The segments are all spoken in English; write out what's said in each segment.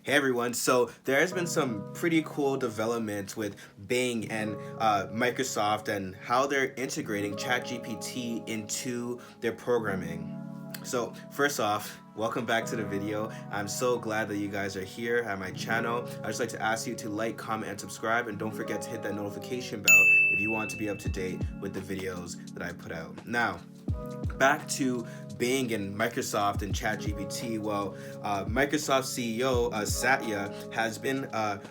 Hey everyone, so there has been some pretty cool developments with Bing and Microsoft and how they're integrating ChatGPT into their programming. So first off, welcome back to the video. I'm so glad that you guys are here at my channel. I'd just like to ask you to like, comment, and subscribe, and don't forget to hit that notification bell if you want to be up to date with the videos that I put out. Now, back to Bing and Microsoft and ChatGPT. Well, Microsoft CEO Satya has been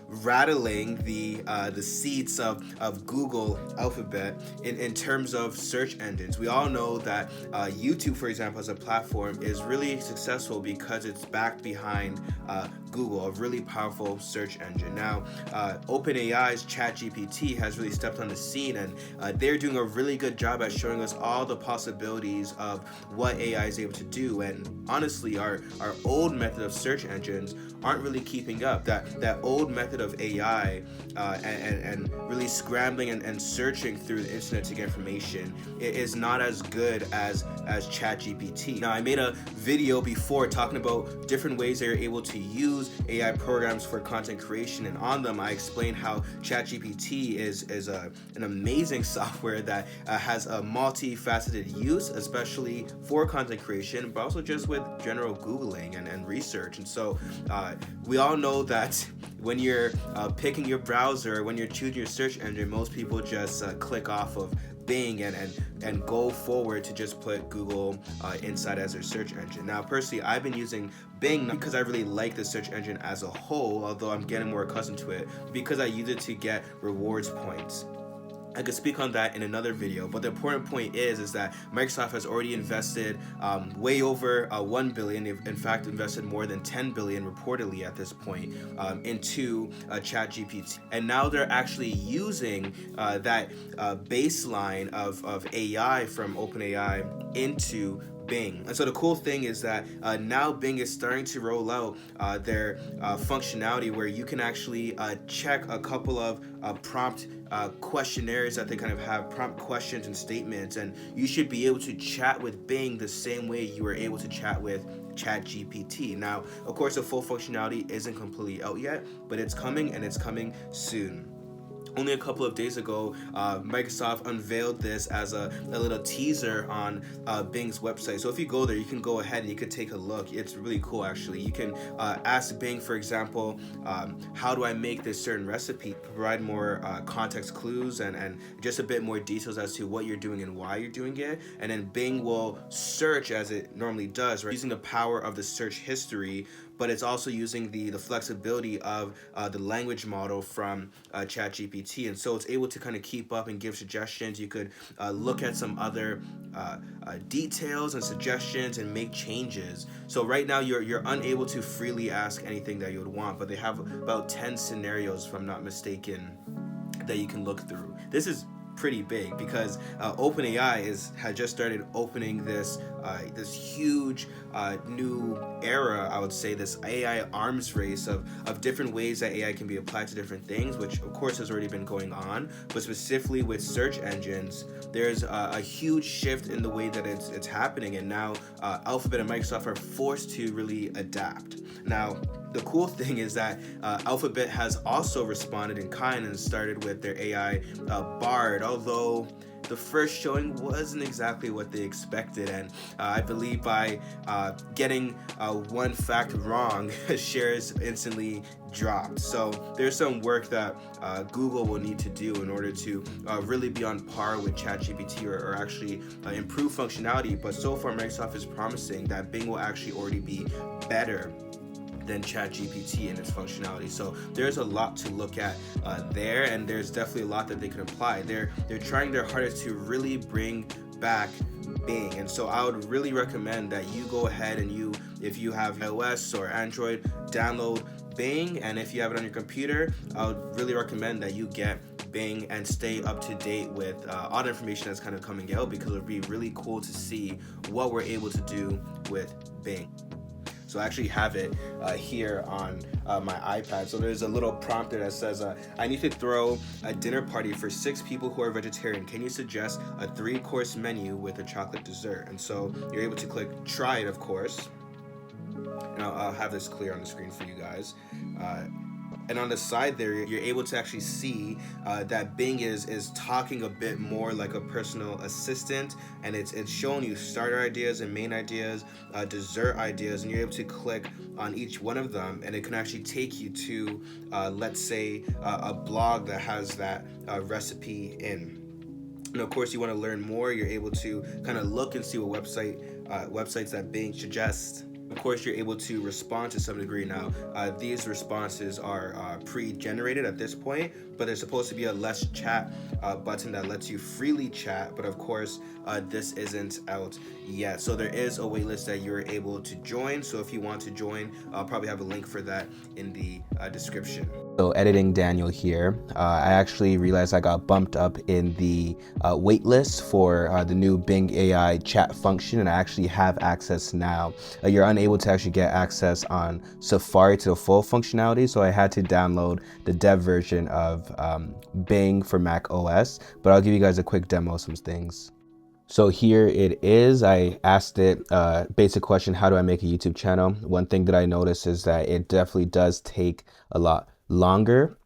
rattling the seats of Google Alphabet in terms of search engines. We all know that YouTube, for example, as a platform, is really successful because it's backed behind Google, a really powerful search engine. Now, OpenAI's ChatGPT has really stepped on the scene, and they're doing a really good job at showing us all the possibilities of what AI is able to do. And honestly, our old method of search engines aren't really keeping up. That old method of AI and really scrambling and searching through the internet to get information, it is not as good as ChatGPT. Now, I made a video before talking about different ways that you're able to use AI programs for content creation, and on them I explained how ChatGPT is an amazing software that has a multifaceted use, especially for content creation, but also just with general Googling and research. And so we all know that when you're picking your browser, when you're choosing your search engine, most people just click off of Bing and go forward to just put Google inside as their search engine. Now, personally, I've been using Bing not because I really like the search engine as a whole, although I'm getting more accustomed to it, because I use it to get rewards points. I could speak on that in another video, but the important point is that Microsoft has already invested way over $1 billion. They've in fact invested more than $10 billion reportedly at this point into ChatGPT, and now they're actually using that baseline of AI from OpenAI into Bing. And so the cool thing is that now Bing is starting to roll out their functionality where you can actually check a couple of prompt questionnaires that they kind of have, prompt questions and statements, and you should be able to chat with Bing the same way you were able to chat with ChatGPT. Now, of course, the full functionality isn't completely out yet, but it's coming, and it's coming soon. Only a couple of days ago, Microsoft unveiled this as a little teaser on Bing's website. So if you go there, you can go ahead and you can take a look. It's really cool, actually. You can ask Bing, for example, how do I make this certain recipe? Provide more context clues and just a bit more details as to what you're doing and why you're doing it. And then Bing will search as it normally does, right? Using the power of the search history, but it's also using the flexibility of the language model from ChatGPT. And so it's able to kind of keep up and give suggestions. You could look at some other details and suggestions and make changes. So right now you're unable to freely ask anything that you would want, but they have about 10 scenarios, if I'm not mistaken, that you can look through. This is pretty big because OpenAI has just started opening this huge new era, I would say, this AI arms race of different ways that AI can be applied to different things, which of course has already been going on, but specifically with search engines, there's a huge shift in the way that it's happening, and now Alphabet and Microsoft are forced to really adapt. Now, the cool thing is that Alphabet has also responded in kind and started with their AI Bard, although the first showing wasn't exactly what they expected, and I believe by getting one fact wrong, shares instantly dropped. So there's some work that Google will need to do in order to really be on par with ChatGPT or actually improve functionality. But so far, Microsoft is promising that Bing will actually already be better than ChatGPT in its functionality. So there's a lot to look at there, and there's definitely a lot that they can apply. They're trying their hardest to really bring back Bing, and so I would really recommend that you go ahead and if you have iOS or Android, download Bing, and if you have it on your computer, I would really recommend that you get Bing and stay up to date with all the information that's kind of coming out, because it would be really cool to see what we're able to do with Bing. So I actually have it here on my iPad. So there's a little prompt there that says, I need to throw a dinner party for 6 people who are vegetarian. Can you suggest a 3-course menu with a chocolate dessert? And so you're able to click try it, of course. And I'll have this clear on the screen for you guys. And on the side there, you're able to actually see that Bing is talking a bit more like a personal assistant, and it's showing you starter ideas and main ideas, dessert ideas, and you're able to click on each one of them, and it can actually take you to, let's say, a blog that has that recipe in. And of course, you want to learn more, you're able to kind of look and see what websites that Bing suggests. Of course, you're able to respond to some degree now. These responses are pre-generated at this point, but there's supposed to be a let's chat button that lets you freely chat, but of course this isn't out yet. So there is a waitlist that you're able to join. So if you want to join, I'll probably have a link for that in the description. So editing Daniel here, I actually realized I got bumped up in the waitlist for the new Bing AI chat function, and I actually have access now. You're unable to actually get access on Safari to the full functionality, so I had to download the dev version of Bing for Mac OS, but I'll give you guys a quick demo of some things. So here it is. I asked it a basic question, how do I make a YouTube channel? One thing that I noticed is that it definitely does take a lot longer.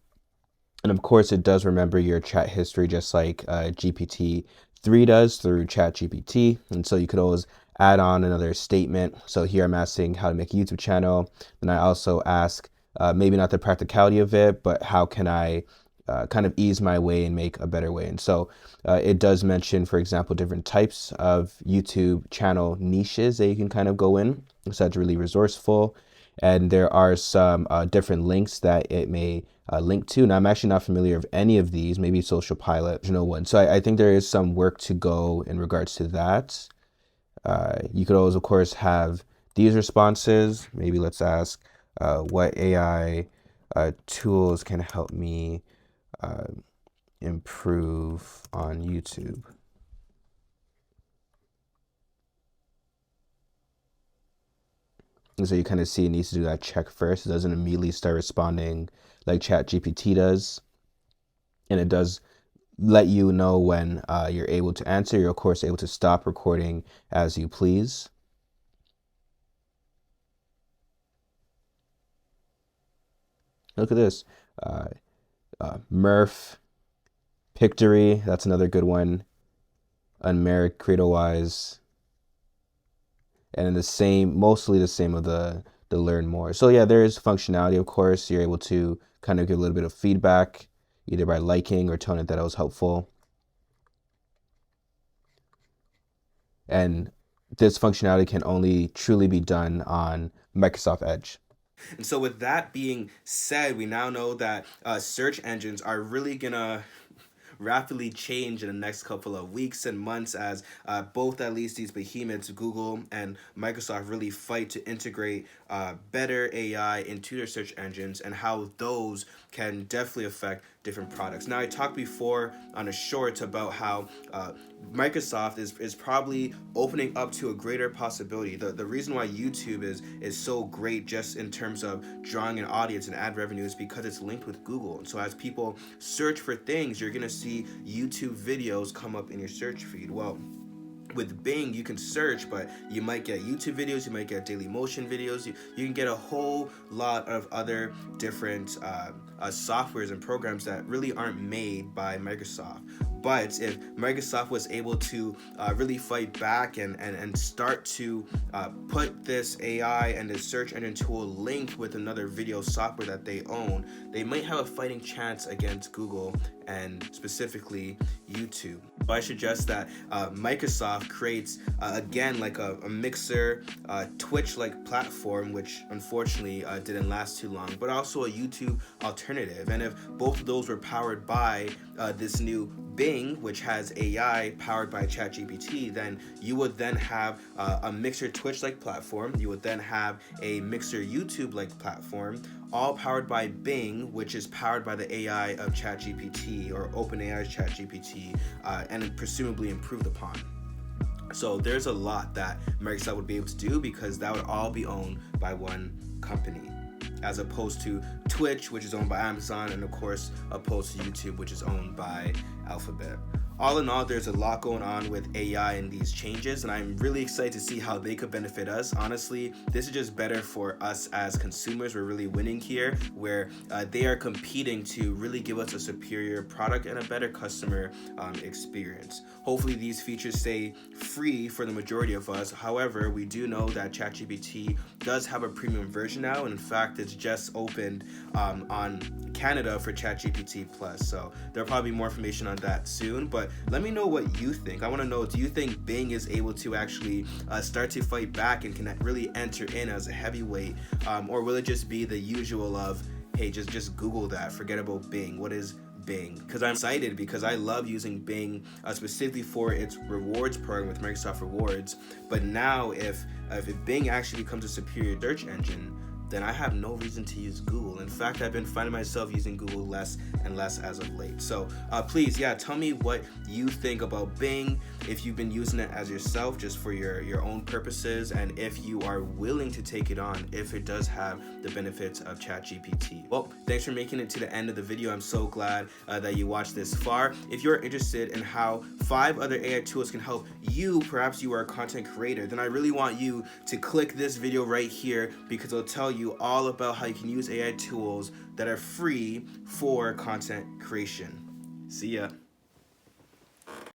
And of course, it does remember your chat history just like GPT-3 does through ChatGPT. And so you could always add on another statement. So here I'm asking how to make a YouTube channel. And I also ask maybe not the practicality of it, but how can I kind of ease my way and make a better way. And so it does mention, for example, different types of YouTube channel niches that you can kind of go in. So that's really resourceful. And there are some different links that it may link to. Now, I'm actually not familiar with any of these, maybe Social Pilot, no one. So I think there is some work to go in regards to that. You could always, of course, have these responses. Maybe let's ask what AI tools can help me improve on YouTube. And so you kind of see it needs to do that check first. It doesn't immediately start responding like ChatGPT does. And it does let you know when you're able to answer. You're, of course, able to stop recording as you please. Look at this. Murph, Pictory, that's another good one. Unmarried, Credo-wise. And the same, mostly the same of the learn more. So yeah, there is functionality, of course. You're able to kind of give a little bit of feedback, either by liking or telling it that it was helpful. And this functionality can only truly be done on Microsoft Edge. And so with that being said, we now know that search engines are really gonna rapidly change in the next couple of weeks and months as both at least these behemoths, Google and Microsoft, really fight to integrate better AI into their search engines and how those can definitely affect different products. Now, I talked before on a short about how Microsoft is probably opening up to a greater possibility. The reason why YouTube is so great just in terms of drawing an audience and ad revenue is because it's linked with Google. And so as people search for things, you're gonna see YouTube videos come up in your search feed. Well, with Bing, you can search, but you might get YouTube videos, you might get Daily Motion videos, you can get a whole lot of other different softwares and programs that really aren't made by Microsoft. But if Microsoft was able to really fight back and start to put this AI and this search engine tool linked with another video software that they own, they might have a fighting chance against Google and specifically YouTube. So I suggest that Microsoft creates, again, like a Mixer, Twitch-like platform, which unfortunately didn't last too long, but also a YouTube alternative. And if both of those were powered by this new Bing, which has AI powered by ChatGPT, then you would then have a Mixer Twitch-like platform. You would then have a Mixer YouTube-like platform, all powered by Bing, which is powered by the AI of ChatGPT or OpenAI's ChatGPT, and presumably improved upon. So there's a lot that Microsoft would be able to do because that would all be owned by one company, as opposed to Twitch, which is owned by Amazon, and of course opposed to YouTube, which is owned by Alphabet. all in all, there's a lot going on with AI and these changes, and I'm really excited to see how they could benefit us. Honestly, this is just better for us as consumers. We're really winning here, where they are competing to really give us a superior product and a better customer experience. Hopefully these features stay free for the majority of us. However, we do know that ChatGPT does have a premium version now, and in fact it's just opened on Canada for ChatGPT Plus. So there'll probably be more information on that soon, but let me know what you think. I want to know, do you think Bing is able to actually start to fight back and can really enter in as a heavyweight, or will it just be the usual of, hey, just Google that, forget about Bing? What is Bing? Because I'm excited because I love using Bing specifically for its rewards program with Microsoft Rewards. But now if Bing actually becomes a superior search engine, then I have no reason to use Google. In fact, I've been finding myself using Google less and less as of late. So please, tell me what you think about Bing, if you've been using it as yourself just for your own purposes, and if you are willing to take it on if it does have the benefits of ChatGPT. Well, thanks for making it to the end of the video. I'm so glad that you watched this far. If you're interested in how 5 other AI tools can help you, perhaps you are a content creator, then I really want you to click this video right here, because it'll tell you all about how you can use AI tools that are free for content creation. See ya.